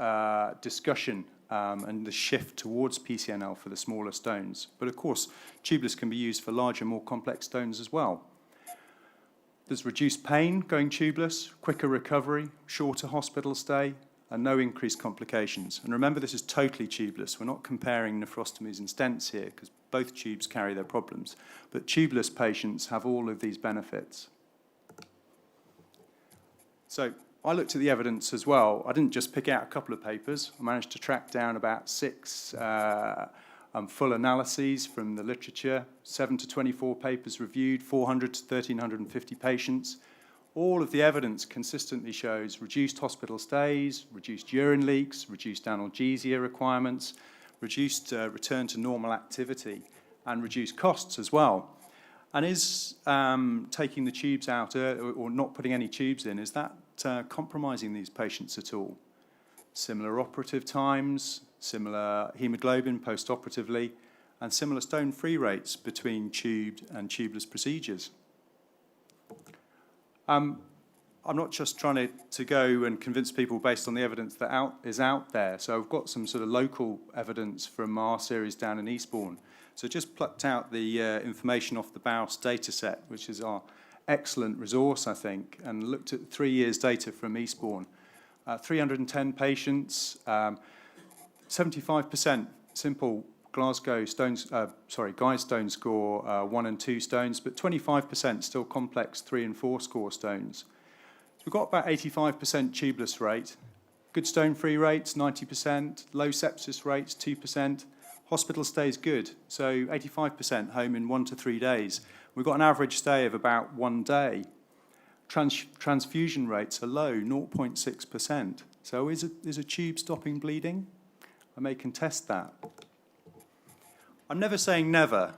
discussion and the shift towards PCNL for the smaller stones. But of course, tubeless can be used for larger, more complex stones as well. There's reduced pain going tubeless, quicker recovery, shorter hospital stay, and no increased complications. And remember, this is totally tubeless. We're not comparing nephrostomies and stents here, because both tubes carry their problems. But tubeless patients have all of these benefits. So I looked at the evidence as well. I didn't just pick out a couple of papers. I managed to track down about 6 full analyses from the literature, 7 to 24 papers reviewed, 400 to 1,350 patients. All of the evidence consistently shows reduced hospital stays, reduced urine leaks, reduced analgesia requirements, reduced return to normal activity, and reduced costs as well. And is taking the tubes out or not putting any tubes in, is that compromising these patients at all? Similar operative times, similar hemoglobin post-operatively, and similar stone-free rates between tubed and tubeless procedures. I'm not just trying to go and convince people based on the evidence that is out there. So I've got some sort of local evidence from our series down in Eastbourne. So just plucked out the information off the BAUS data set, which is our excellent resource, I think, and looked at 3 years' data from Eastbourne. 310 patients, 75% simple Glasgow stones, Guy's stone score 1 and 2 stones, but 25% still complex 3 and 4 score stones. So we've got about 85% tubeless rate, good stone-free rates 90%, low sepsis rates 2%, hospital stays good, so 85% home in 1 to 3 days. We've got an average stay of about 1 day. Transfusion rates are low, 0.6%. So is a tube stopping bleeding? I may contest that. I'm never saying never.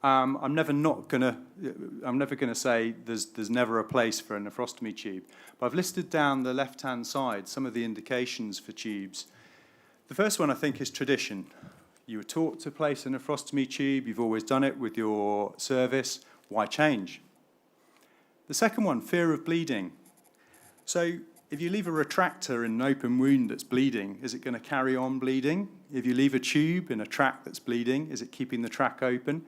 I'm never going to say there's never a place for a nephrostomy tube. But I've listed down the left-hand side some of the indications for tubes. The first one, I think, is tradition. You were taught to place a nephrostomy tube. You've always done it with your service. Why change? The second one, fear of bleeding. So if you leave a retractor in an open wound that's bleeding, is it going to carry on bleeding? If you leave a tube in a track that's bleeding, is it keeping the track open?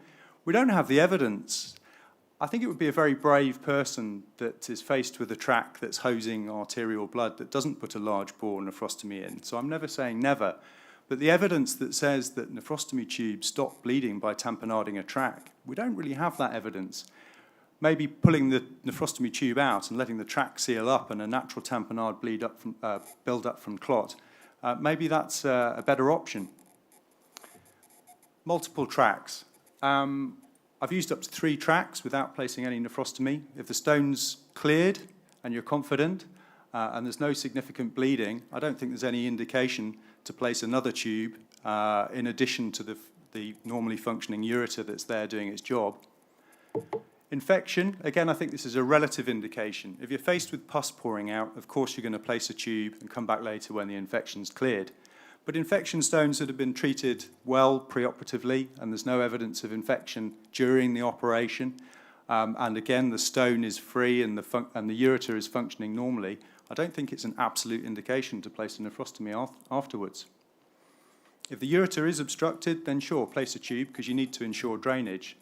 We don't have the evidence. I think it would be a very brave person that is faced with a track that's hosing arterial blood that doesn't put a large bore nephrostomy in. So I'm never saying never. But the evidence that says that nephrostomy tubes stop bleeding by tamponading a track, we don't really have that evidence. Maybe pulling the nephrostomy tube out and letting the track seal up and a natural tamponade build up from clot, maybe that's a better option. Multiple tracks. I've used up to 3 tracks without placing any nephrostomy. If the stone's cleared and you're confident and there's no significant bleeding, I don't think there's any indication to place another tube in addition to the normally functioning ureter that's there doing its job. Infection, again, I think this is a relative indication. If you're faced with pus pouring out, of course you're going to place a tube and come back later when the infection's cleared. But infection stones that have been treated well preoperatively and there's no evidence of infection during the operation, and again the stone is free and the ureter is functioning normally, I don't think it's an absolute indication to place a nephrostomy afterwards. If the ureter is obstructed, then sure, place a tube because you need to ensure drainage.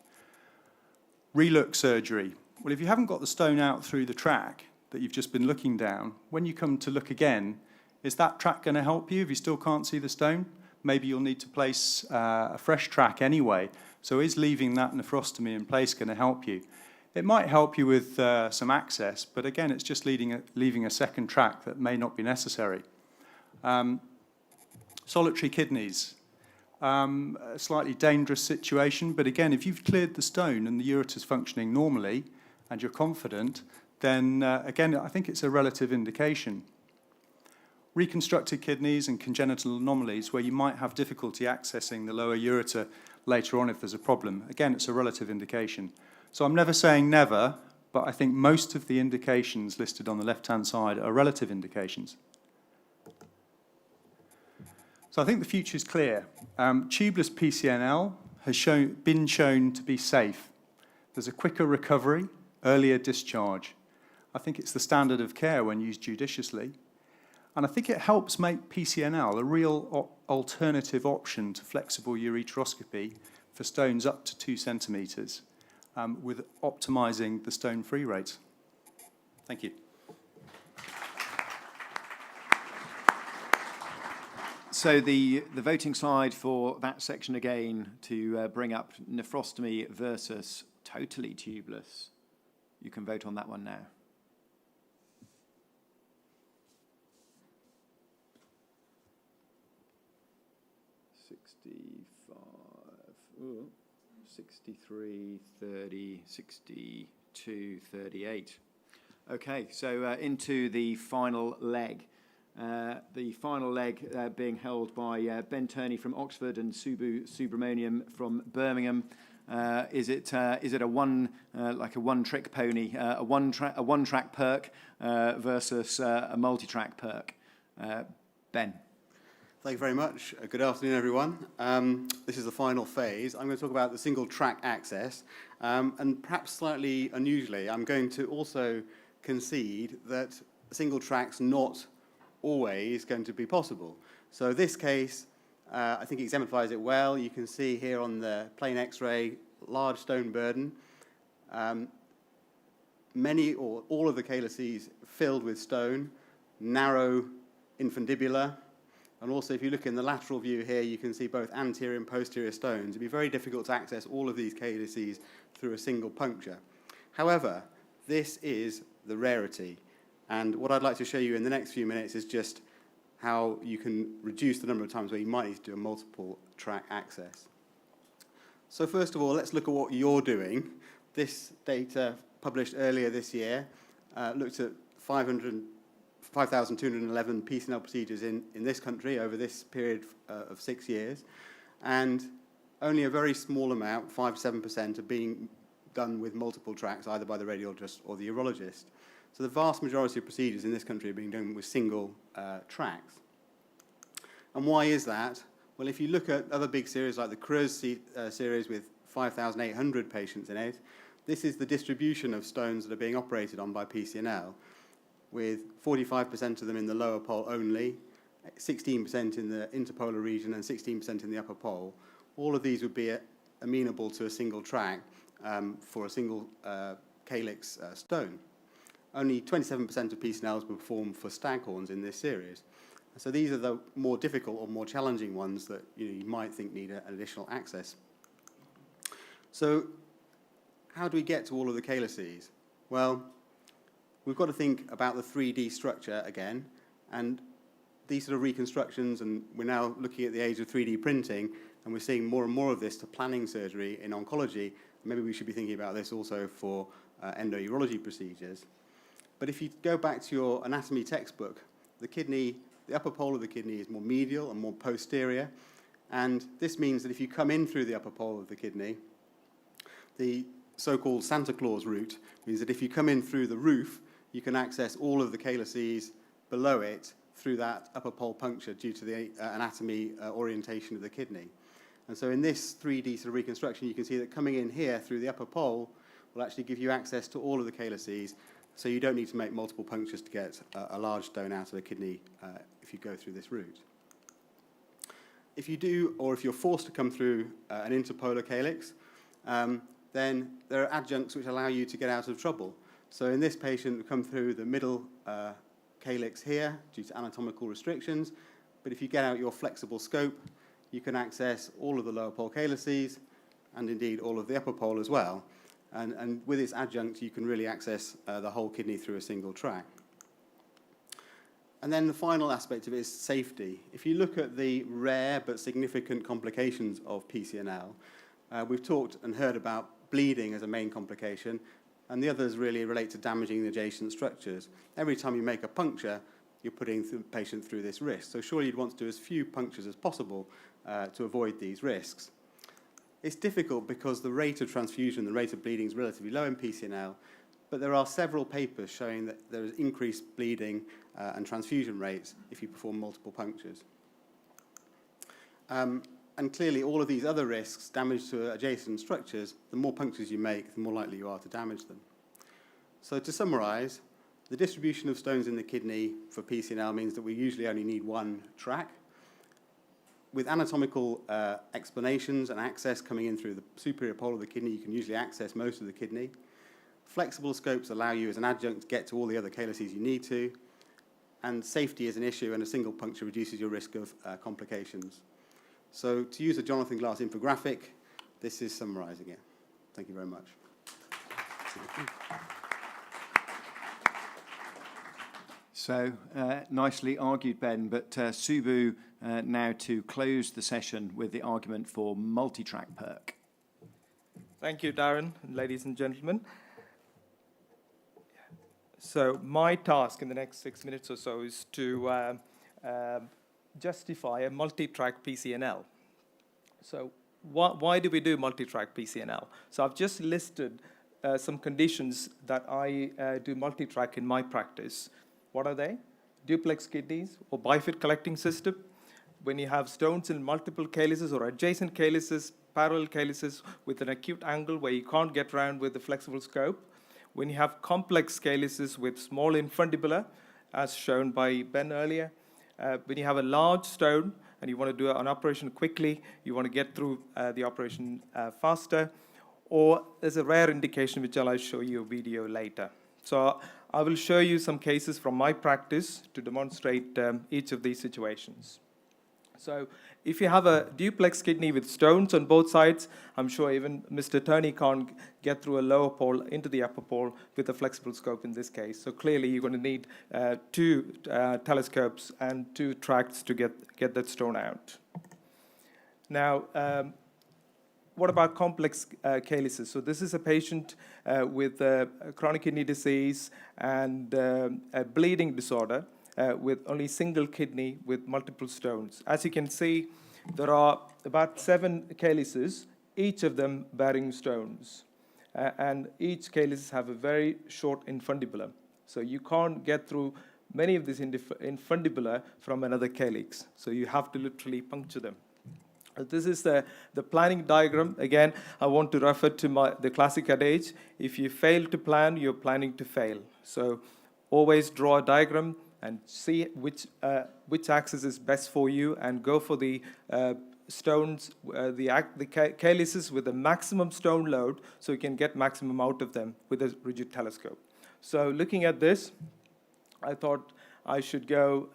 Relook surgery. Well, if you haven't got the stone out through the track that you've just been looking down, when you come to look again, is that track going to help you if you still can't see the stone? Maybe you'll need to place a fresh track anyway. So is leaving that nephrostomy in place going to help you? It might help you with some access, but again, it's just leaving a second track that may not be necessary. Solitary kidneys. A slightly dangerous situation, but again, if you've cleared the stone and the ureter's functioning normally and you're confident, then again, I think it's a relative indication. Reconstructed kidneys and congenital anomalies where you might have difficulty accessing the lower ureter later on if there's a problem. Again, it's a relative indication. So I'm never saying never, but I think most of the indications listed on the left-hand side are relative indications. So I think the future is clear. Tubeless PCNL has been shown to be safe. There's a quicker recovery, earlier discharge. I think it's the standard of care when used judiciously. And I think it helps make PCNL a real alternative option to flexible ureteroscopy for stones up to 2 centimetres, with optimising the stone-free rates. Thank you. So the voting slide for that section again to bring up nephrostomy versus totally tubeless. You can vote on that one now. Ooh, 63, 30, 62, 38. Okay, so into the final leg. The final leg being held by Ben Turney from Oxford and Subbu Subramaniam from Birmingham. Is it a one-trick pony, a one-track perk versus a multi-track perk? Ben. Thank you very much. Good afternoon, everyone. This is the final phase. I'm going to talk about the single track access, and perhaps slightly unusually, I'm going to also concede that single track's not always going to be possible. So this case, I think exemplifies it well. You can see here on the plain X-ray, large stone burden. Many or all of the calyces filled with stone, narrow infundibula. And also, if you look in the lateral view here, you can see both anterior and posterior stones. It'd be very difficult to access all of these calyces through a single puncture. However, this is the rarity. And what I'd like to show you in the next few minutes is just how you can reduce the number of times where you might need to do a multiple track access. So first of all, let's look at what you're doing. This data published earlier this year looked at 5,211 PCNL procedures in this country over this period of 6 years, and only a very small amount, 5 to 7%, are being done with multiple tracks, either by the radiologist or the urologist. So the vast majority of procedures in this country are being done with single tracks. And why is that? Well, if you look at other big series like the Cruz series with 5,800 patients in it, this is the distribution of stones that are being operated on by PCNL. with 45% of them in the lower pole only, 16% in the interpolar region and 16% in the upper pole. All of these would be amenable to a single track for a single calyx stone. Only 27% of PCNLs were performed for staghorns in this series. So these are the more difficult or more challenging ones that you might think need an additional access. So how do we get to all of the calyces? Well, we've got to think about the 3D structure again, and these sort of reconstructions, and we're now looking at the age of 3D printing, and we're seeing more and more of this to planning surgery in oncology. Maybe we should be thinking about this also for endourology procedures. But if you go back to your anatomy textbook, the kidney, the upper pole of the kidney is more medial and more posterior, and this means that if you come in through the upper pole of the kidney, the so-called Santa Claus route means that if you come in through the roof, you can access all of the calyces below it through that upper pole puncture due to the anatomy orientation of the kidney. And so in this 3D sort of reconstruction, you can see that coming in here through the upper pole will actually give you access to all of the calyces, so you don't need to make multiple punctures to get a large stone out of a kidney if you go through this route. If you do, or if you're forced to come through an interpolar calyx, then there are adjuncts which allow you to get out of trouble. So in this patient, we come through the middle calyx here due to anatomical restrictions, but if you get out your flexible scope, you can access all of the lower pole calyces and indeed all of the upper pole as well. And with its adjunct, you can really access the whole kidney through a single track. And then the final aspect of it is safety. If you look at the rare but significant complications of PCNL, we've talked and heard about bleeding as a main complication, and the others really relate to damaging the adjacent structures. Every time you make a puncture, you're putting the patient through this risk. So surely you'd want to do as few punctures as possible to avoid these risks. It's difficult because the rate of transfusion, the rate of bleeding is relatively low in PCNL, but there are several papers showing that there is increased bleeding and transfusion rates if you perform multiple punctures. And clearly all of these other risks, damage to adjacent structures, the more punctures you make, the more likely you are to damage them. So to summarize, the distribution of stones in the kidney for PCNL means that we usually only need one track. With anatomical explanations and access coming in through the superior pole of the kidney, you can usually access most of the kidney. Flexible scopes allow you as an adjunct to get to all the other calyces you need to. And safety is an issue, and a single puncture reduces your risk of complications. So to use a Jonathan Glass infographic, this is summarizing it. Thank you very much. So nicely argued, Ben, but Subbu now to close the session with the argument for multi-track perc. Thank you, Darren, ladies and gentlemen. So my task in the next 6 minutes or so is to justify a multi-track PCNL. So why do we do multi-track PCNL? So I've just listed some conditions that I do multi-track in my practice. What are they? Duplex kidneys or bifid collecting system. When you have stones in multiple calyces or adjacent calyces, parallel calyces with an acute angle where you can't get around with the flexible scope. When you have complex calyces with small infundibula, as shown by Ben earlier. When you have a large stone and you want to do an operation quickly, you want to get through the operation faster, or there's a rare indication which I'll show you a video later. So I will show you some cases from my practice to demonstrate each of these situations. So if you have a duplex kidney with stones on both sides, I'm sure even Mr. Turney can't get through a lower pole into the upper pole with a flexible scope in this case. So clearly you're going to need two telescopes and two tracks to get that stone out. Now, what about complex calyces? So this is a patient with chronic kidney disease and a bleeding disorder. With only single kidney with multiple stones. As you can see, there are about 7 calyces, each of them bearing stones. And each calyces have a very short infundibula. So you can't get through many of these infundibula from another calyx. So you have to literally puncture them. This is the planning diagram. Again, I want to refer to the classic adage, if you fail to plan, you're planning to fail. So always draw a diagram and see which axis is best for you, and go for the stones, the calyces with the maximum stone load, so you can get maximum out of them with a rigid telescope. So looking at this, I thought I should go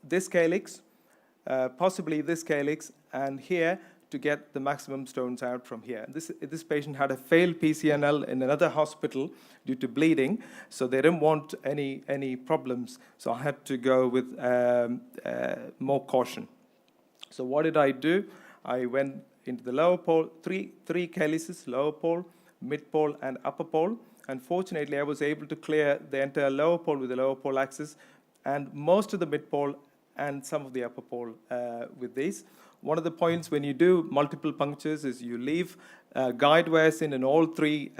this calyx, possibly this calyx, and here to get the maximum stones out from here. This patient had a failed PCNL in another hospital due to bleeding, so they didn't want any problems, so I had to go with more caution. So what did I do? I went into the lower pole, three calyces, lower pole, mid pole, and upper pole. And fortunately, I was able to clear the entire lower pole with the lower pole axis, and most of the mid pole and some of the upper pole with these. One of the points when you do multiple punctures is you leave guide wires in all three,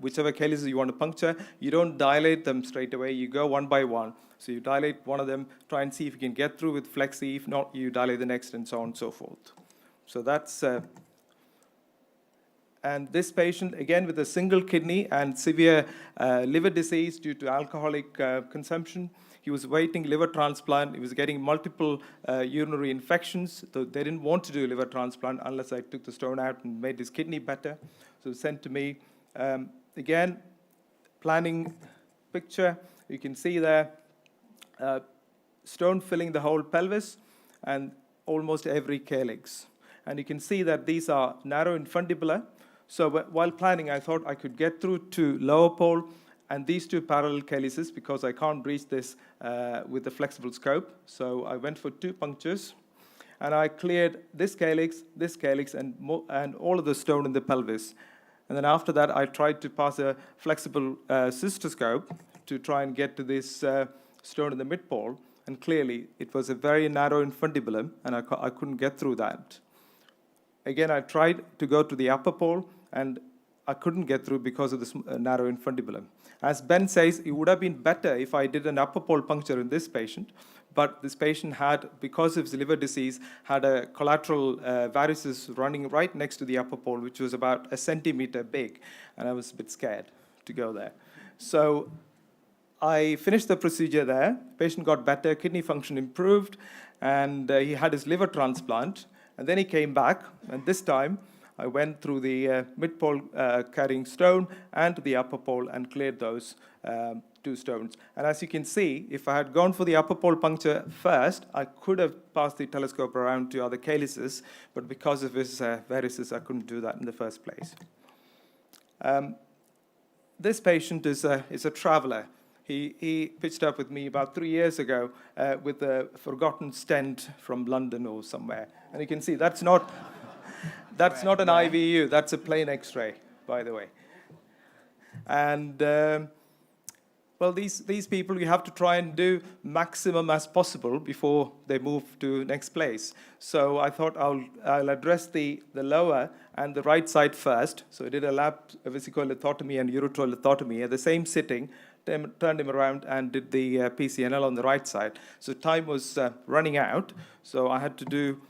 whichever calyces you want to puncture. You don't dilate them straight away. You go one by one. So you dilate one of them, try and see if you can get through with flexi. If not, you dilate the next, and so on and so forth. So that's... and this patient, again, with a single kidney and severe liver disease due to alcoholic consumption. He was waiting liver transplant. He was getting multiple urinary infections. So they didn't want to do liver transplant unless I took the stone out and made his kidney better. So it was sent to me. Again, planning picture. You can see there, stone filling the whole pelvis and almost every calyx. And you can see that these are narrow infundibular. So while planning, I thought I could get through to lower pole and these two parallel calyces because I can't reach this with the flexible scope. So I went for 2 punctures, and I cleared this calyx, and all of the stone in the pelvis. And then after that, I tried to pass a flexible cystoscope to try and get to this stone in the mid-pole. And clearly, it was a very narrow infundibulum, and I couldn't get through that. Again, I tried to go to the upper pole, and I couldn't get through because of this narrow infundibulum. As Ben says, it would have been better if I did an upper pole puncture in this patient, but this patient had, because of his liver disease, had a collateral varices running right next to the upper pole, which was about 1 centimeter big, and I was a bit scared to go there. So I finished the procedure there. Patient got better, kidney function improved, and he had his liver transplant. And then he came back, and this time I went through the mid-pole carrying stone and the upper pole and cleared those 2 stones. And as you can see, if I had gone for the upper pole puncture first, I could have passed the telescope around to other calyces, but because of his varices, I couldn't do that in the first place. This patient is a traveler. He pitched up with me about 3 years ago with a forgotten stent from London or somewhere. And you can see that's not an IVU, that's a plain X-ray, by the way. And well, these people, you have to try and do maximum as possible before they move to next place. So I thought I'll address the lower and the right side first. So I did a lap vesical lithotomy and ureteral lithotomy at the same sitting, turned him around and did the PCNL on the right side. So time was running out, so I had to do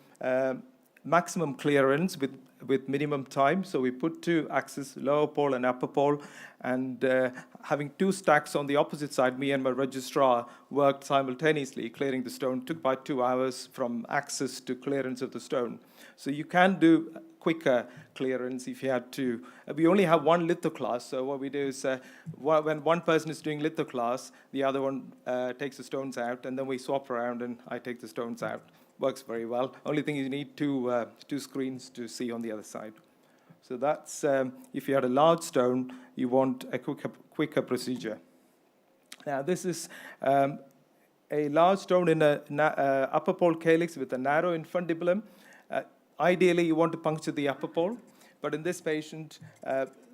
maximum clearance with minimum time. So we put 2 axes, lower pole and upper pole, and having 2 stacks on the opposite side, me and my registrar worked simultaneously, clearing the stone. It took about 2 hours from axis to clearance of the stone. So you can do quicker clearance if you had to. We only have 1 litho class, so what we do is when one person is doing litho class, the other one takes the stones out, and then we swap around and I take the stones out. Works very well. Only thing you need 2 screens to see on the other side. So that's, if you had a large stone, you want a quicker procedure. Now this is a large stone in a upper pole calyx with a narrow infundibulum. Ideally, you want to puncture the upper pole, but in this patient,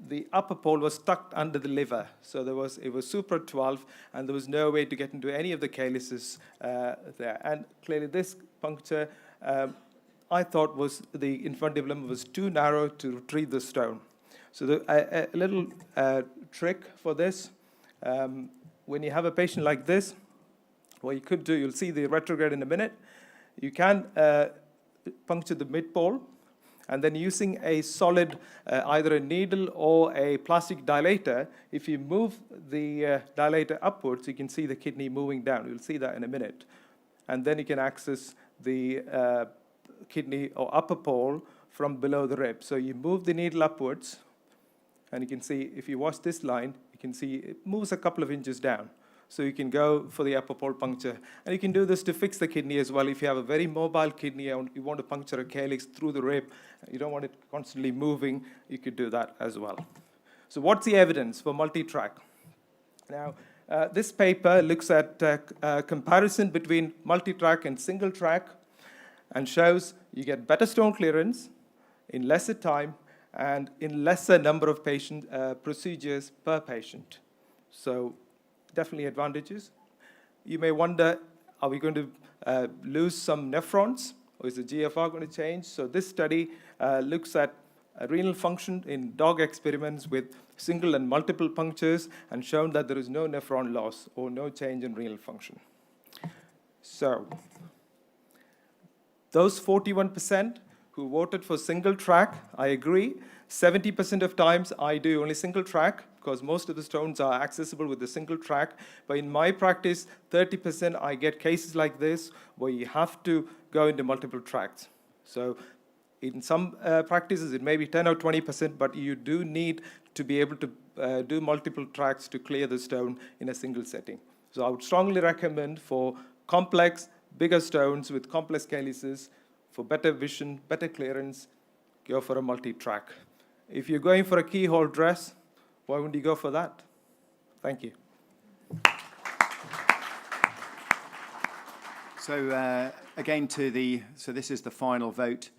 the upper pole was tucked under the liver. So it was supra 12, and there was no way to get into any of the calyces there. And clearly this puncture, I thought was the infundibulum was too narrow to retrieve the stone. So a little trick for this, when you have a patient like this, what you could do, you'll see the retrograde in a minute, you can puncture the mid-pole, And then using a solid, either a needle or a plastic dilator, if you move the dilator upwards, you can see the kidney moving down. You'll see that in a minute. And then you can access the kidney or upper pole from below the rib. So you move the needle upwards, and you can see, if you watch this line, you can see it moves a couple of inches down. So you can go for the upper pole puncture. And you can do this to fix the kidney as well. If you have a very mobile kidney and you want to puncture a calyx through the rib, you don't want it constantly moving, you could do that as well. So what's the evidence for multi-track? Now, this paper looks at a comparison between multi-track and single-track and shows you get better stone clearance in lesser time and in lesser number of procedures per patient. So definitely advantages. You may wonder, are we going to lose some nephrons, or is the GFR going to change? So this study looks at renal function in dog experiments with single and multiple punctures and shown that there is no nephron loss or no change in renal function. So those 41% who voted for single track, I agree. 70% of times I do only single track because most of the stones are accessible with the single track. But in my practice, 30% I get cases like this where you have to go into multiple tracks. So in some practices, it may be 10 or 20%, but you do need to be able to do multiple tracks to clear the stone in a single setting. So I would strongly recommend for complex, bigger stones with complex calyces, for better vision, better clearance, go for a multi-track. If you're going for a keyhole dress, why wouldn't you go for that? Thank you. So again, so this is the final vote.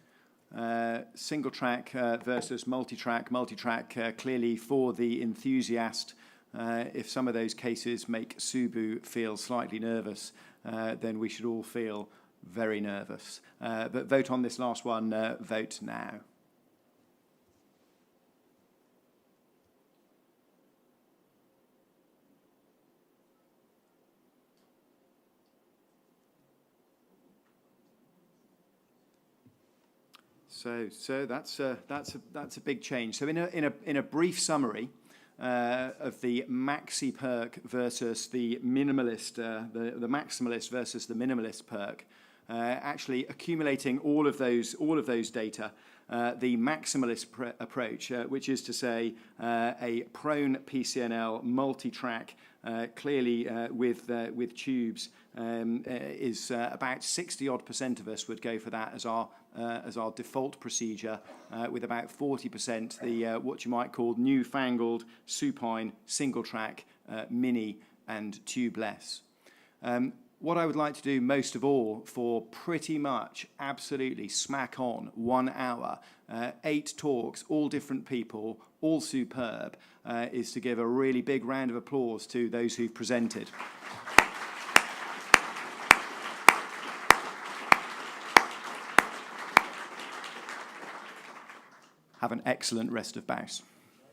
Single track versus multi-track. Multi-track clearly for the enthusiast. If some of those cases make Subu feel slightly nervous, then we should all feel very nervous. But vote on this last one, vote now. So that's a big change. So in a brief summary of the maxi perk versus the minimalist, the maximalist versus the minimalist perk, actually accumulating all of those data, the maximalist approach, which is to say a prone PCNL multi-track, clearly with tubes, is about 60-odd% of us would go for that as our default procedure, with about 40% the what you might call newfangled supine single track, mini and tubeless. What I would like to do most of all for pretty much absolutely smack on 1 hour, 8 talks, all different people, all superb, is to give a really big round of applause to those who've presented. Have an excellent rest of BAUS.